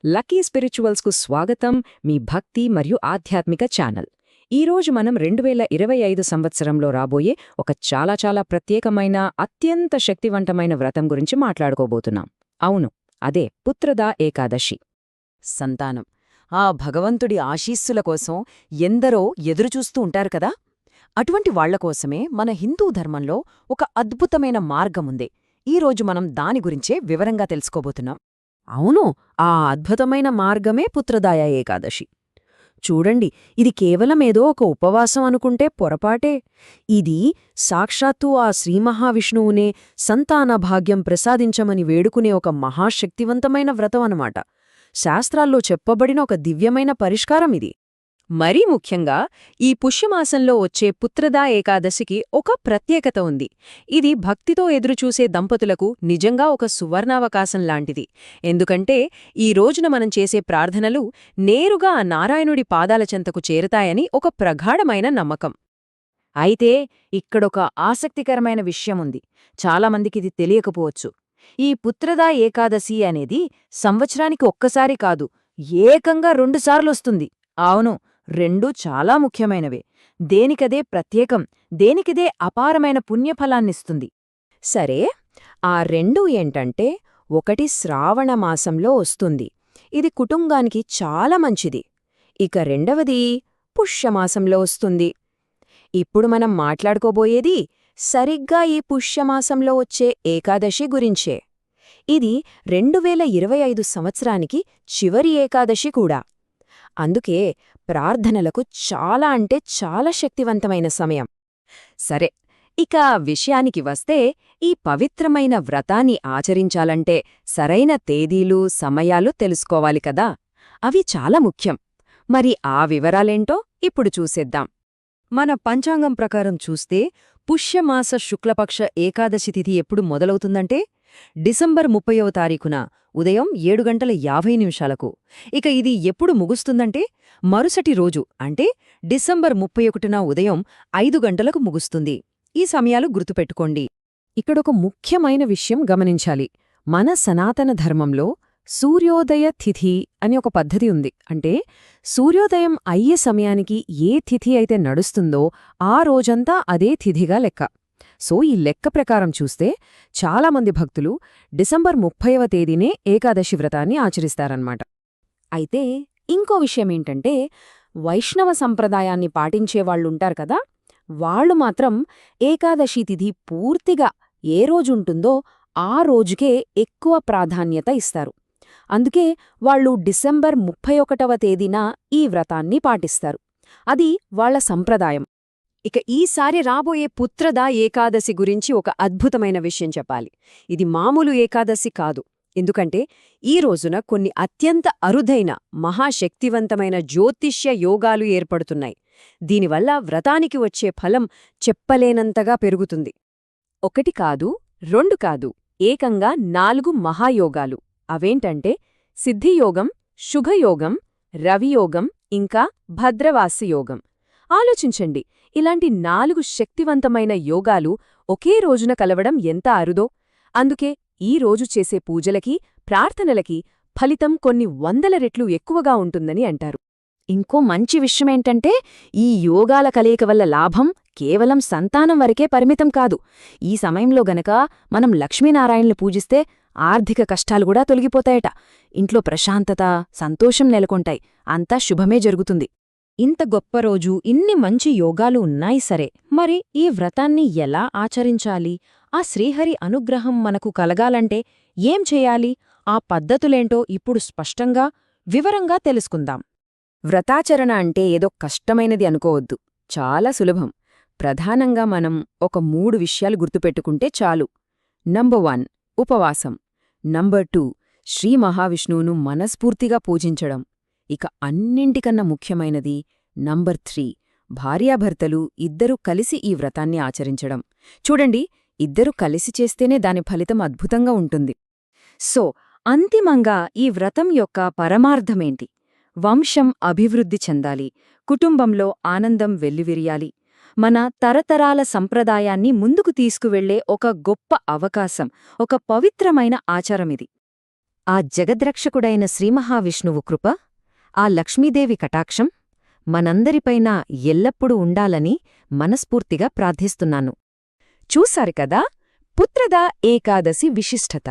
Lucky స్పిరిచువల్స్కు స్వాగతం. మీ భక్తి మరియు ఆధ్యాత్మిక ఛానల్. ఈరోజు మనం 2025 సంవత్సరంలో రాబోయే ఒక చాలా ప్రత్యేకమైన అత్యంత శక్తివంతమైన వ్రతం గురించి మాట్లాడుకోబోతున్నాం. అవును, అదే పుత్రదా ఏకాదశి. సంతానం, ఆ భగవంతుడి ఆశీస్సుల కోసం ఎందరో ఎదురుచూస్తూ ఉంటారు కదా. అటువంటి వాళ్లకోసమే మన హిందూ ధర్మంలో ఒక అద్భుతమైన మార్గముంది. ఈరోజు మనం దాని గురించే వివరంగా తెలుసుకోబోతున్నాం. అవును, ఆ అద్భుతమైన మార్గమే పుత్రదాయ ఏకాదశి. చూడండి, ఇది కేవలమేదో ఒక ఉపవాసం అనుకుంటే పొరపాటే. ఇది సాక్షాత్తు ఆ శ్రీమహావిష్ణువునే సంతాన భాగ్యం ప్రసాదించమని వేడుకునే ఒక మహాశక్తివంతమైన వ్రతం అన్నమాట. శాస్త్రాల్లో చెప్పబడిన ఒక దివ్యమైన పరిష్కారమిది. మరీ ముఖ్యంగా ఈ పుష్యమాసంలో వచ్చే పుత్రదా ఏకాదశికి ఒక ప్రత్యేకత ఉంది. ఇది భక్తితో ఎదురుచూసే దంపతులకు నిజంగా ఒక సువర్ణావకాశం లాంటిది. ఎందుకంటే ఈ రోజున మనం చేసే ప్రార్థనలు నేరుగా ఆ నారాయణుడి పాదాల చెంతకు చేరతాయని ఒక ప్రగాఢమైన నమ్మకం. అయితే ఇక్కడొక ఆసక్తికరమైన విషయముంది. చాలామందికిది తెలియకపోవచ్చు. ఈ పుత్రదా ఏకాదశి అనేది సంవత్సరానికి ఒక్కసారి కాదు, ఏకంగా 2 సార్లొస్తుంది. అవును, 2 చాలా ముఖ్యమైనవే. దేనికదే ప్రత్యేకం, దేనికిదే అపారమైన పుణ్యఫలాన్నిస్తుంది. సరే, ఆ 2 ఏంటంటే, ఒకటి శ్రావణ మాసంలో వస్తుంది. ఇది కుటుంబానికి చాలా మంచిది. ఇక రెండవది పుష్యమాసంలో వస్తుంది. ఇప్పుడు మనం మాట్లాడుకోబోయేది సరిగ్గా ఈ పుష్యమాసంలో వచ్చే ఏకాదశి గురించే. ఇది 2025 సంవత్సరానికి చివరి ఏకాదశి కూడా. అందుకే ప్రార్థనలకు చాలా అంటే చాలా శక్తివంతమైన సమయం. సరే, ఇక విషయానికి వస్తే ఈ పవిత్రమైన వ్రతాన్ని ఆచరించాలంటే సరైన తేదీలు, సమయాలు తెలుసుకోవాలి కదా. అవి చాలా ముఖ్యం. మరి ఆ వివరాలేంటో ఇప్పుడు చూసేద్దాం. మన పంచాంగం ప్రకారం చూస్తే పుష్యమాస శుక్లపక్ష ఏకాదశి తిథి ఎప్పుడు మొదలవుతుందంటే డిసెంబర్ 30వ తారీఖున ఉదయం 7:50 ఇక ఇది ఎప్పుడు ముగుస్తుందంటే మరుసటి రోజు అంటే డిసెంబర్ 31న ఉదయం 5 గంటలకు ముగుస్తుంది. ఈ సమయాలు గుర్తుపెట్టుకోండి. ఇక్కడొక ముఖ్యమైన విషయం గమనించాలి. మన సనాతన ధర్మంలో సూర్యోదయ తిథి అని ఒక పద్ధతి ఉంది. అంటే సూర్యోదయం అయ్యే సమయానికి ఏ తిథి అయితే నడుస్తుందో ఆ రోజంతా అదే తిథిగా లెక్క. సో ఈ లెక్క ప్రకారం చూస్తే చాలామంది భక్తులు డిసెంబర్ 30వ తేదీనే ఏకాదశి వ్రతాన్ని ఆచరిస్తారన్నమాట. అయితే ఇంకో విషయమేంటంటే, వైష్ణవ సంప్రదాయాన్ని పాటించేవాళ్లుంటారు కదా, వాళ్లు మాత్రం ఏకాదశి తిథి పూర్తిగా ఏ రోజుంటుందో ఆ రోజుకే ఎక్కువ ప్రాధాన్యత ఇస్తారు. అందుకే వాళ్లు డిసెంబర్ 31వ తేదీన ఈ వ్రతాన్ని పాటిస్తారు. అది వాళ్ల సంప్రదాయం. ఇక ఈసారి రాబోయే పుత్రదా ఏకాదశి గురించి ఒక అద్భుతమైన విషయం చెప్పాలి. ఇది మామూలు ఏకాదశి కాదు. ఎందుకంటే ఈ రోజున కొన్ని అత్యంత అరుదైన మహాశక్తివంతమైన జ్యోతిష్య యోగాలు ఏర్పడుతున్నాయి. దీనివల్ల వ్రతానికి వచ్చే ఫలం చెప్పలేనంతగా పెరుగుతుంది. 1 కాదు, 2 కాదు, ఏకంగా 4 మహాయోగాలు. అవేంటంటే సిద్ధియోగం, శుభయోగం, రవియోగం, ఇంకా భద్రవాసి యోగం. ఆలోచించండి, ఇలాంటి 4 శక్తివంతమైన యోగాలు ఒకే రోజున కలవడం ఎంత అరుదో. అందుకే ఈ రోజు చేసే పూజలకి, ప్రార్థనలకి ఫలితం కొన్ని 100 రెట్లు ఎక్కువగా ఉంటుందని అంటారు. ఇంకో మంచి విషయమేంటంటే, ఈ యోగాల కలయిక వల్ల లాభం కేవలం సంతానం వరకే పరిమితం కాదు. ఈ సమయంలో గనక మనం లక్ష్మీనారాయణలు పూజిస్తే ఆర్థిక కష్టాలు కూడా తొలగిపోతాయట. ఇంట్లో ప్రశాంతత, సంతోషం నెలకొంటాయి. అంతా శుభమే జరుగుతుంది. ఇంత గొప్ప రోజు, ఇన్ని మంచి యోగాలు ఉన్నాయి. సరే, మరి ఈ వ్రతాన్ని ఎలా ఆచరించాలి? ఆ శ్రీహరి అనుగ్రహం మనకు కలగాలంటే ఏం చేయాలి? ఆ పద్ధతులేంటో ఇప్పుడు స్పష్టంగా, వివరంగా తెలుసుకుందాం. వ్రతాచరణ అంటే ఏదో కష్టమైనది అనుకోవద్దు. చాలా సులభం. ప్రధానంగా మనం ఒక 3 విషయాలు గుర్తుపెట్టుకుంటే చాలు. నంబర్ 1 ఉపవాసం. నంబర్ 2 శ్రీ మహావిష్ణువును మనస్ఫూర్తిగా పూజించడం. ఇక అన్నింటికన్నా ముఖ్యమైనది నంబర్ 3 భార్యాభర్తలు ఇద్దరూ కలిసి ఈ వ్రతాన్ని ఆచరించడం. చూడండి, ఇద్దరూ కలిసి చేస్తేనే దాని ఫలితం అద్భుతంగా ఉంటుంది. సో అంతిమంగా ఈ వ్రతం యొక్క పరమార్థమేంటి? వంశం అభివృద్ధి చెందాలి, కుటుంబంలో ఆనందం వెల్లివిరియాలి. మన తరతరాల సంప్రదాయాన్ని ముందుకు తీసుకువెళ్లే ఒక గొప్ప అవకాశం, ఒక పవిత్రమైన ఆచారమిది. ఆ జగద్రక్షకుడైన శ్రీమహావిష్ణువు కృప, ఆ లక్ష్మీదేవి కటాక్షం మనందరిపైన ఎల్లప్పుడూ ఉండాలని మనస్ఫూర్తిగా ప్రార్థిస్తున్నాను. చూశారు కదా పుత్రదా ఏకాదశి విశిష్టత.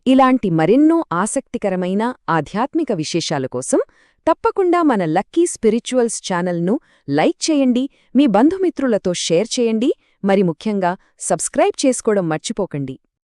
ఇలాంటి మరెన్నో ఆసక్తికరమైన ఆధ్యాత్మిక విశేషాల కోసం తప్పకుండా మన లక్కీ స్పిరిచువల్స్ ఛానల్ను లైక్ చేయండి, మీ బంధుమిత్రులతో షేర్ చేయండి, మరి ముఖ్యంగా సబ్స్క్రైబ్ చేసుకోవడం మర్చిపోకండి.